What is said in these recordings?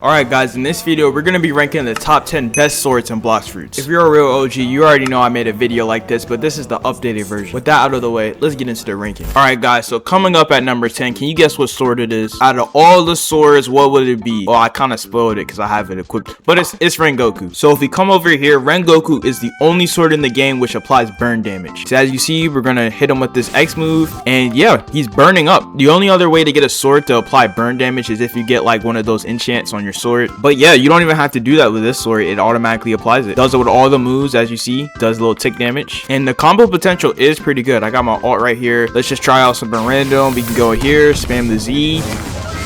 Alright guys, in this video we're going to be ranking the top 10 best swords in Blox Fruits. If you're a real OG, you already know I made a video like this, but this is the updated version. With that out of the way, let's get into the ranking. Alright guys, so coming up at number 10, can you guess what sword it is? Out of all the swords, what would it be? Well, I kind of spoiled it because I have it equipped, but it's Rengoku. So if we come over here, Rengoku is the only sword in the game which applies burn damage. So as you see, we're going to hit him with this X move, and yeah, he's burning up. The only other way to get a sword to apply burn damage is if you get like one of those enchants on your sword. But yeah, you don't even have to do that with this sword. It automatically applies it. Does it with all the moves, as you see. Does a little tick damage, and the combo potential is pretty good. I got my ult right here. Let's just try out something random. We can go here, spam the Z,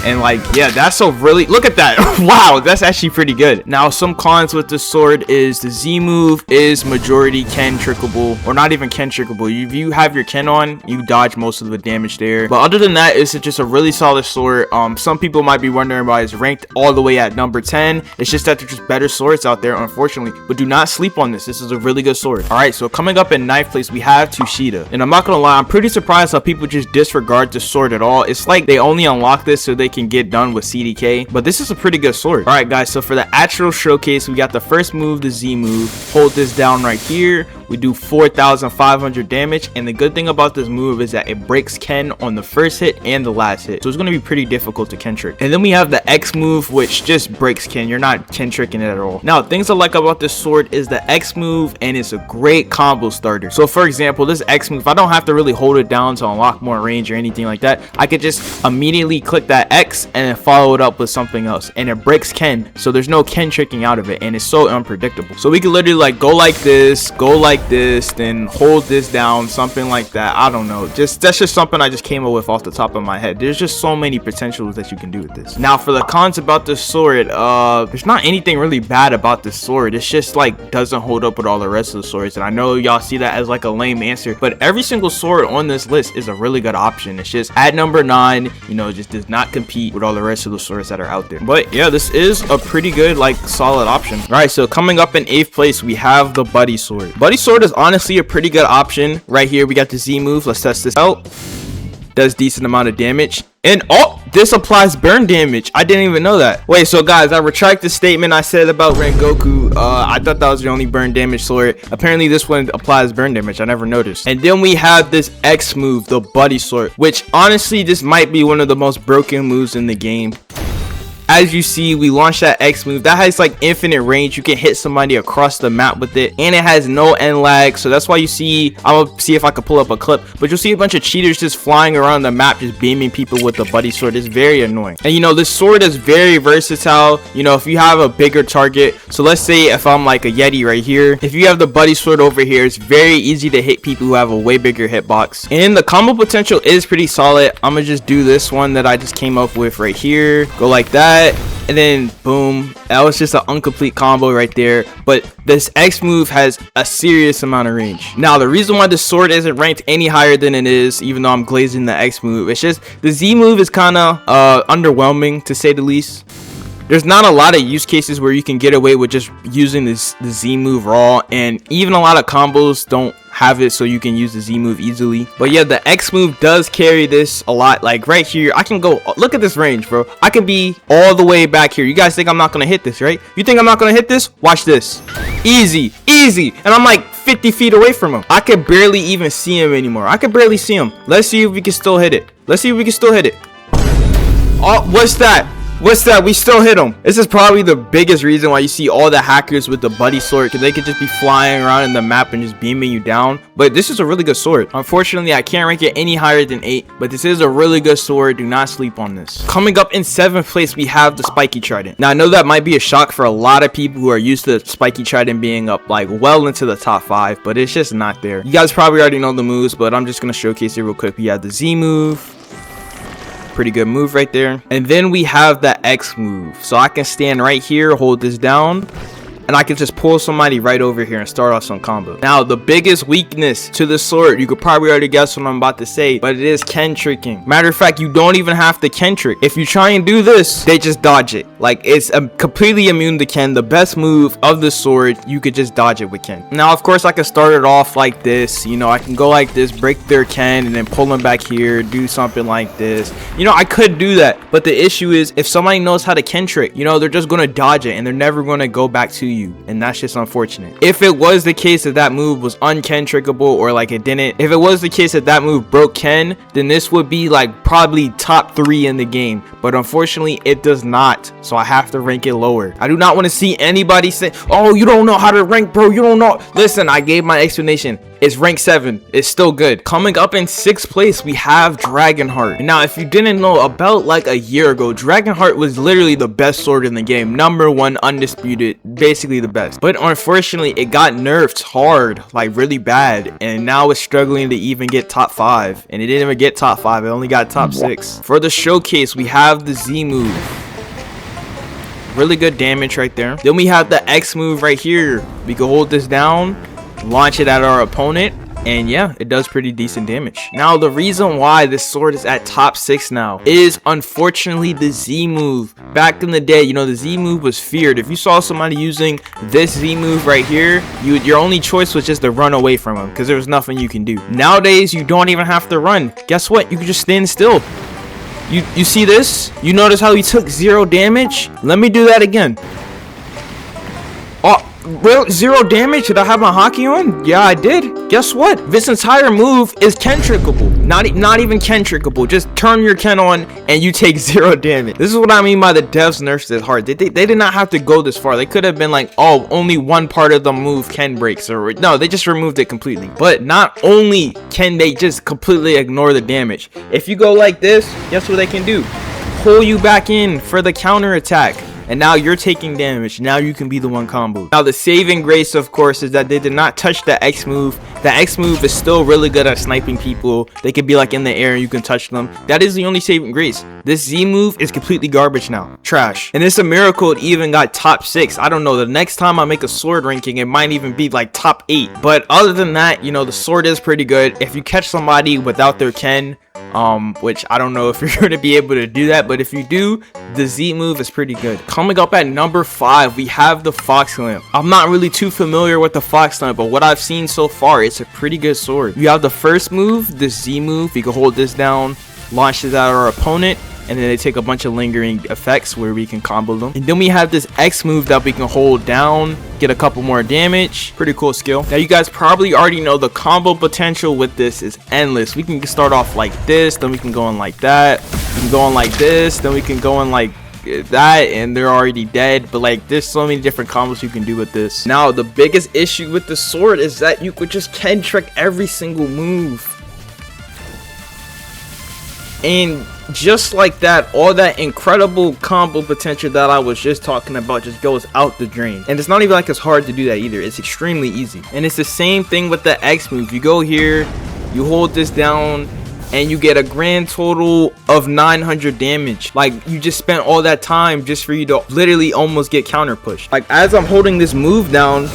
and like, yeah, that's a really, look at that. Wow, that's actually pretty good. Now, some cons with this sword is the Z move is majority Ken trickable, or not even Ken trickable. If you have your Ken on, you dodge most of the damage there. But other than that, it's just a really solid sword. Some people might be wondering why it's ranked all the way at number 10. It's just that there's just better swords out there, unfortunately. But do not sleep on this. This is a really good sword. All right, so coming up in 9th place, we have Tushita. And I'm not gonna lie, I'm pretty surprised how people just disregard this sword at all. It's like they only unlock this so they can get done with CDK, but this is a pretty good sword. All right guys, so for the actual showcase, we got the first move, the Z move. Hold this down right here. We do 4,500 damage, and the good thing about this move is that it breaks Ken on the first hit and the last hit, so it's going to be pretty difficult to Ken trick. And then we have the X move, which just breaks Ken. You're not Ken tricking it at all. Now, things I like about this sword is the X move, and it's a great combo starter. So for example, this X move, I don't have to really hold it down to unlock more range or anything like that. I could just immediately click that X and then follow it up with something else, and it breaks Ken, so there's no Ken tricking out of it, and it's so unpredictable. So we could literally like go like this, go like this, then hold this down, something like that. I don't know, that's just something I just came up with off the top of my head. There's just so many potentials that you can do with this. Now for the cons about this sword, there's not anything really bad about this sword. It's just like doesn't hold up with all the rest of the swords, and I know y'all see that as like a lame answer, but every single sword on this list is a really good option. It's just at number 9, you know, just does not compete with all the rest of the swords that are out there. But yeah, this is a pretty good, like, solid option. All right, so coming up in 8th place, we have the buddy sword. Buddy sword is honestly a pretty good option. Right here we got the Z move. Let's test this out. Does decent amount of damage, and oh, this applies burn damage. I didn't even know that. Wait, so guys, I retract the statement I said about Rengoku. I thought that was the only burn damage sword. Apparently this one applies burn damage. I never noticed. And then we have this X move, the buddy sword, which honestly this might be one of the most broken moves in the game. As you see, we launched that X move that has like infinite range. You can hit somebody across the map with it, and it has no end lag. So that's why you see, I'm gonna see if I can pull up a clip, but you'll see a bunch of cheaters just flying around the map, just beaming people with the buddy sword. It's very annoying. And you know, this sword is very versatile. You know, if you have a bigger target, so let's say if I'm like a Yeti right here, if you have the buddy sword over here, it's very easy to hit people who have a way bigger hitbox, and the combo potential is pretty solid. I'm gonna just do this one that I just came up with right here. Go like that, and then boom. That was just an incomplete combo right there, but this X move has a serious amount of range. Now, the reason why this sword isn't ranked any higher than it is, even though I'm glazing the X move, it's just the Z move is kind of underwhelming, to say the least. There's not a lot of use cases where you can get away with just using the Z move raw, and even a lot of combos don't have it so you can use the Z move easily. But yeah, the X move does carry this a lot. Like right here, I can go, look at this range, bro. I can be all the way back here. You guys think I'm not gonna hit this, right? You think I'm not gonna hit this? Watch this. Easy, easy. And I'm like 50 feet away from him. I can barely even see him anymore. I can barely see him. Let's see if we can still hit it. Let's see if we can still hit it. Oh, what's that? What's that? We still hit him. This is probably the biggest reason why you see all the hackers with the buddy sword, because they could just be flying around in the map and just beaming you down. But this is a really good sword. Unfortunately, I can't rank it any higher than 8, but this is a really good sword. Do not sleep on this. Coming up in 7th place, we have the Spikey Trident. Now, I know that might be a shock for a lot of people who are used to Spikey Trident being up like well into the top 5, but it's just not there. You guys probably already know the moves, but I'm just going to showcase it real quick. We have the Z move. Pretty good move right there. And then we have the X move, so I can stand right here, hold this down, and I can just pull somebody right over here and start off some combo. Now, the biggest weakness to this sword, you could probably already guess what I'm about to say, but it is Ken tricking. Matter of fact, you don't even have to Ken trick. If you try and do this, they just dodge it. Like, it's completely immune to Ken. The best move of the sword, you could just dodge it with Ken. Now, of course, I can start it off like this. You know, I can go like this, break their Ken, and then pull them back here, do something like this. You know, I could do that, but the issue is if somebody knows how to Ken trick, you know, they're just gonna dodge it and they're never gonna go back to you, and that's just unfortunate. If it was the case that that move was un-Ken trickable, or like it didn't, if it was the case that that move broke Ken, then this would be like probably top 3 in the game, but unfortunately it does not, so I have to rank it lower. I do not want to see anybody say, oh, you don't know how to rank, bro, you don't know. Listen, I gave my explanation. It's rank 7. It's still good. Coming up in 6th place, we have Dragonheart. Now, if you didn't know, about like a year ago, Dragonheart was literally the best sword in the game. #1, undisputed, basically the best. But unfortunately, it got nerfed hard, like really bad. And now it's struggling to even get top 5. And it didn't even get top 5. It only got top 6. For the showcase, we have the Z move. Really good damage right there. Then we have the X move right here. We can hold this down, launch it at our opponent, and yeah, it does pretty decent damage. Now, the reason why this sword is at top 6 now is unfortunately the Z move. Back in the day, you know, the Z move was feared. If you saw somebody using this Z move right here, your only choice was just to run away from him because there was nothing you can do. Nowadays, you don't even have to run. Guess what? You can just stand still. You see this? You notice how he took 0 damage? Let me do that again. Oh, real 0 damage? Did I have my hockey on? Yeah, I did. Guess what? This entire move is Ken trickable. Not even Ken trickable. Just turn your Ken on and you take 0 damage. This is what I mean by the devs nerfed it hard. They did not have to go this far. They could have been like, oh, only one part of the move Ken breaks, or no, they just removed it completely. But not only can they just completely ignore the damage. If you go like this, guess what they can do? Pull you back in for the counter attack. And now you're taking damage. Now you can be the one combo. Now, the saving grace, of course, is that they did not touch the X move. The X move is still really good at sniping people. They could be like in the air and you can touch them. That is the only saving grace. This Z move is completely garbage now. Trash. And it's a miracle it even got top 6. I don't know. The next time I make a sword ranking, it might even be like top 8. But other than that, you know, the sword is pretty good. If you catch somebody without their Ken, which I don't know if you're going to be able to do that, but if you do, the Z move is pretty good. Coming up at number 5, we have the Fox Lamp. I'm not really too familiar with the Fox Lamp, but what I've seen so far, it's a pretty good sword. You have the first move, the Z move. You can hold this down, launch it at our opponent, and then they take a bunch of lingering effects where we can combo them. And then we have this X move that we can hold down, get a couple more damage. Pretty cool skill. Now, you guys probably already know the combo potential with this is endless. We can start off like this, then we can go in like that. We can go in like this, then we can go in like that, and they're already dead. But like, there's so many different combos you can do with this. Now, the biggest issue with the sword is that you could just Ken trick every single move. And just like that, all that incredible combo potential that I was just talking about just goes out the drain. And it's not even like it's hard to do that either. It's extremely easy. And it's the same thing with the X move. You go here, you hold this down, and you get a grand total of 900 damage. Like, you just spent all that time just for you to literally almost get counter pushed. Like, as I'm holding this move down,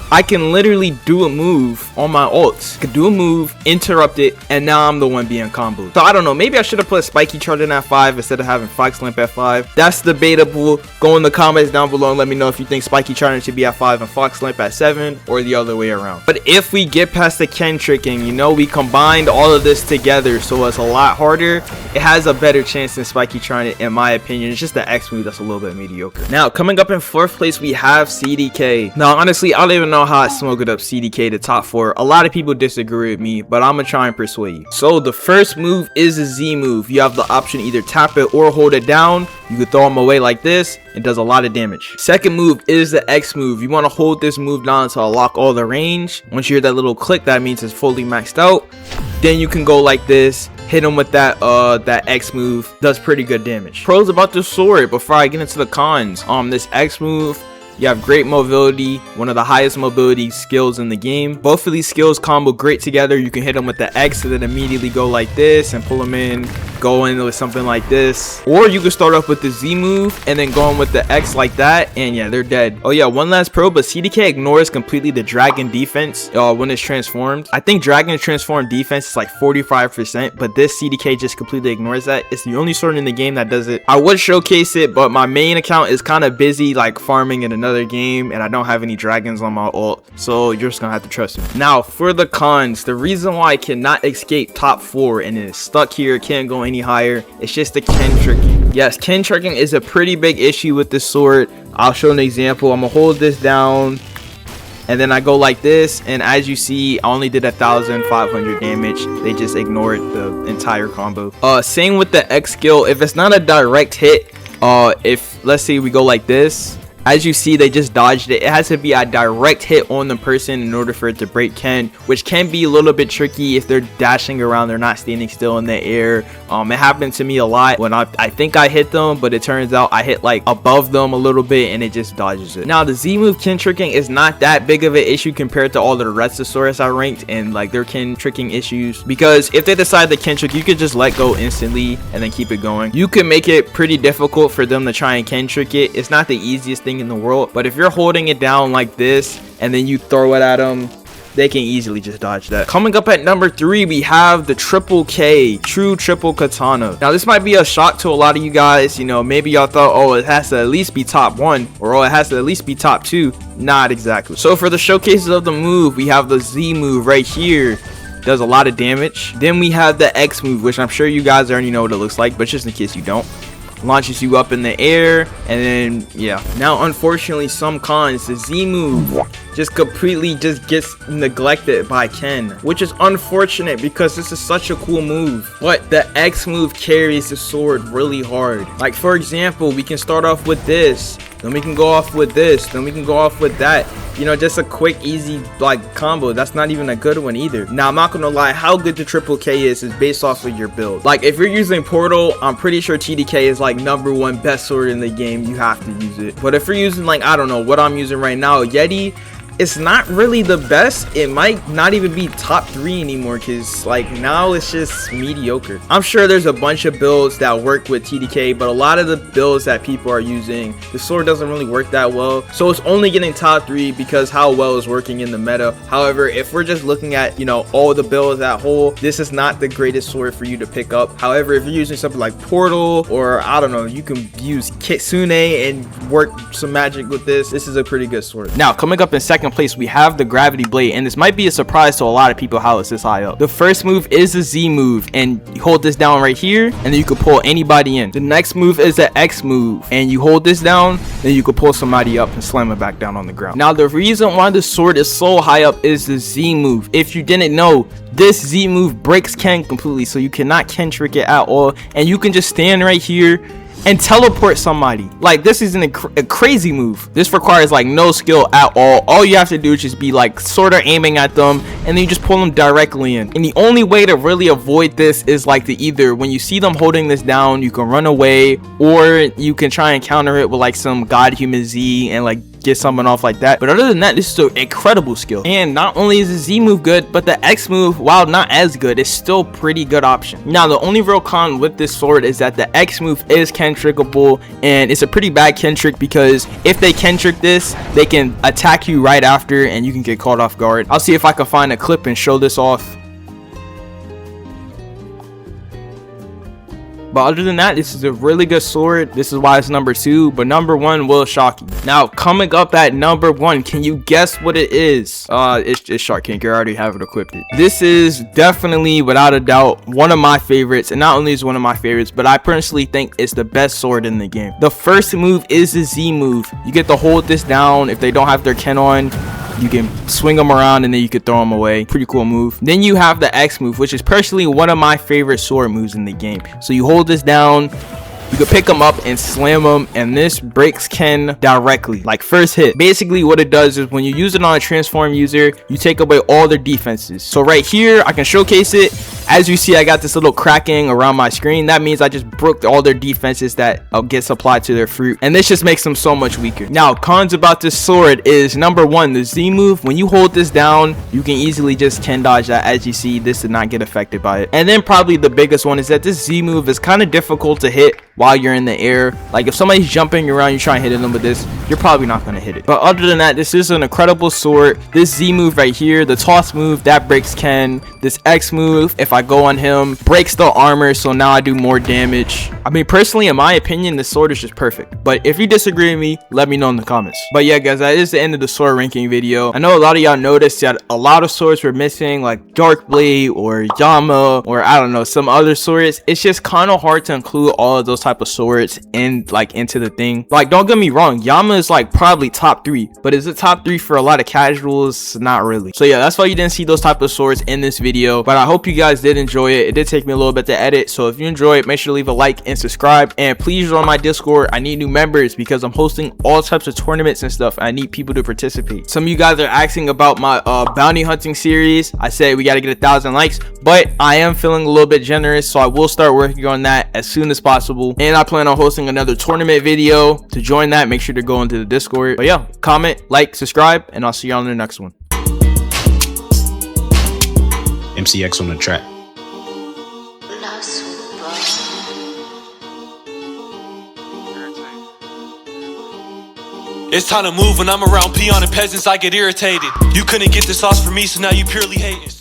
I can literally do a move on my ults. I could do a move, interrupt it, and now I'm the one being comboed. So I don't know, maybe I should have put Spikey Trident at 5 instead of having Fox Lamp at 5. That's debatable. Go in the comments down below and let me know if you think Spikey Trident should be at 5 and Fox Lamp at 7, or the other way around. But if we get past the Ken tricking, you know, we combined all of this together, so it's a lot harder. It has a better chance than Spikey Trident, in my opinion. It's just the X move that's a little bit mediocre. Now, coming up in 4th place, we have CDK. Now, honestly, I don't even know how I smoke it up CDK to top 4. A lot of people disagree with me, but I'm gonna try and persuade you. So the first move is a Z move. You have the option either tap it or hold it down. You can throw them away like this. It does a lot of damage. Second move is the X move. You want to hold this move down to unlock all the range. Once you hear that little click, that means it's fully maxed out. Then you can go like this, hit him with that X move. Does pretty good damage. Pros about this sword before I get into the cons. This X move You have great mobility, one of the highest mobility skills in the game. Both of these skills combo great together. You can hit them with the X and then immediately go like this and pull them in, go in with something like this. Or you can start off with the Z move and then go in with the X like that, and yeah, they're dead. Oh yeah, one last pro, but CDK ignores completely the dragon defense when it's transformed. I think dragon transformed defense is like 45%, but this CDK just completely ignores that. It's the only sword in the game that does it. I would showcase it, but my main account is kind of busy like farming in another game, and I don't have any dragons on my ult, so you're just gonna have to trust me. Now for the cons, the reason why I cannot escape top 4 and is stuck here, can't go any higher, it's just the Ken tricking. Yes, Ken tricking is a pretty big issue with this sword. I'll show an example. I'm gonna hold this down and then I go like this, and as you see, I only did 1,500 damage. They just ignored the entire combo. Same with the X skill. If it's not a direct hit, if let's say we go like this, as you see, they just dodged it. It has to be a direct hit on the person in order for it to break Ken, which can be a little bit tricky if they're dashing around, they're not standing still in the air. It happened to me a lot when I think I hit them, but it turns out I hit like above them a little bit and it just dodges it. Now the Z move Ken tricking is not that big of an issue compared to all the rest of swords I ranked and like their Ken tricking issues, because if they decide to Ken trick, you could just let go instantly and then keep it going. You can make it pretty difficult for them to try and Ken trick it. It's not the easiest thing in the world, but if you're holding it down like this and then you throw it at them, they can easily just dodge that. Coming up at number 3, we have the triple K, true triple katana. Now this might be a shock to a lot of you guys. You know, maybe y'all thought, oh, it has to at least be top 1, or oh, it has to at least be top 2. Not exactly. So for the showcases of the move, we have the Z move right here, does a lot of damage. Then we have the X move, which I'm sure you guys already know what it looks like, but just in case you don't, launches you up in the air, and then yeah. Now unfortunately, some cons, the Z move just completely just gets neglected by Ken, which is unfortunate because this is such a cool move. But the X move carries the sword really hard. Like for example, we can start off with this, then we can go off with this, then we can go off with that. You know, just a quick easy like combo. That's not even a good one either. Now I'm not gonna lie, how good the triple K is based off of your build. Like if you're using Portal, I'm pretty sure TDK is like #1 best sword in the game. You have to use it. But if you're using like, I don't know what I'm using right now, Yeti, it's not really the best. It might not even be top 3 anymore, because like now it's just mediocre. I'm sure there's a bunch of builds that work with TDK, but a lot of the builds that people are using, the sword doesn't really work that well, so it's only getting top 3 because how well is working in the meta. However, if we're just looking at, you know, all the builds as a whole, this is not the greatest sword for you to pick up. However, if you're using something like Portal, or I don't know, you can use Kitsune and work some magic with this, this is a pretty good sword. Now coming up in second place, we have the gravity blade, and this might be a surprise to a lot of people how it's this high up. The first move is the Z move, and you hold this down right here, and then you can pull anybody in. The next move is the X move, and you hold this down, then you can pull somebody up and slam it back down on the ground. Now the reason why the sword is so high up is the Z move. If you didn't know, this Z move breaks Ken completely, so you cannot Ken trick it at all, and you can just stand right here and teleport somebody. Like this is a crazy move. This requires like no skill at all. All you have to do is just be like sort of aiming at them, and then you just pull them directly in. And the only way to really avoid this is like to either, when you see them holding this down, you can run away, or you can try and counter it with like some God Human Z and like get someone off like that. But other than that, this is an incredible skill. And not only is the Z move good, but the X move, while not as good, is still pretty good option. Now the only real con with this sword is that the X move is Ken trickable, and it's a pretty bad Ken trick, because if they Ken trick this, they can attack you right after and you can get caught off guard. I'll see if I can find a clip and show this off. But other than that, this is a really good sword. This is why it's number 2, but number 1 will shock you. Now coming up at number 1, can you guess what it is? It's Shark King. I already have it equipped. This is definitely, without a doubt, one of my favorites, and not only is one of my favorites, but I personally think it's the best sword in the game. The first move is the Z move. You get to hold this down. If they don't have their Ken on, you can swing them around and then you can throw them away. Pretty cool move. Then you have the X move, which is personally one of my favorite sword moves in the game. So you hold this down, you can pick them up and slam them, and this breaks Ken directly, like first hit. Basically what it does is when you use it on a transform user, you take away all their defenses. So right here I can showcase it. As you see, I got this little cracking around my screen. That means I just broke all their defenses that gets applied to their fruit, and this just makes them so much weaker. Now, cons about this sword is number one, the Z move. When you hold this down, you can easily just Ken dodge that. As you see, this did not get affected by it. And then probably the biggest one is that this Z move is kind of difficult to hit while you're in the air. Like if somebody's jumping around, you try and hit them with this, you're probably not going to hit it. But other than that, this is an incredible sword. This Z move right here, the toss move, that breaks Ken. This X move, if I go on him, breaks the armor, so now I do more damage. I mean, personally, in my opinion, this sword is just perfect. But if you disagree with me, let me know in the comments. But yeah, guys, that is the end of the sword ranking video. I know a lot of y'all noticed that a lot of swords were missing, like Dark Blade or Yama, or I don't know, some other swords. It's just kind of hard to include all of those type of swords in like into the thing. Like, don't get me wrong, Yama is like probably top 3, but is it top 3 for a lot of casuals? Not really. So yeah, that's why you didn't see those type of swords in this video. But I hope you guys did enjoy it. It did take me a little bit to edit, so if you enjoy it, make sure to leave a like and subscribe, and please join my Discord. I need new members because I'm hosting all types of tournaments and stuff. I need people to participate. Some of you guys are asking about my bounty hunting series. I said we got to get 1,000 likes, but I am feeling a little bit generous, so I will start working on that as soon as possible. And I plan on hosting another tournament video. To join that, make sure to go into the Discord. But yeah, comment, like, subscribe, and I'll see you on the next one. MCX on the track. It's time to move when I'm around peon and peasants, I get irritated. You couldn't get the sauce from me, so now you purely hating.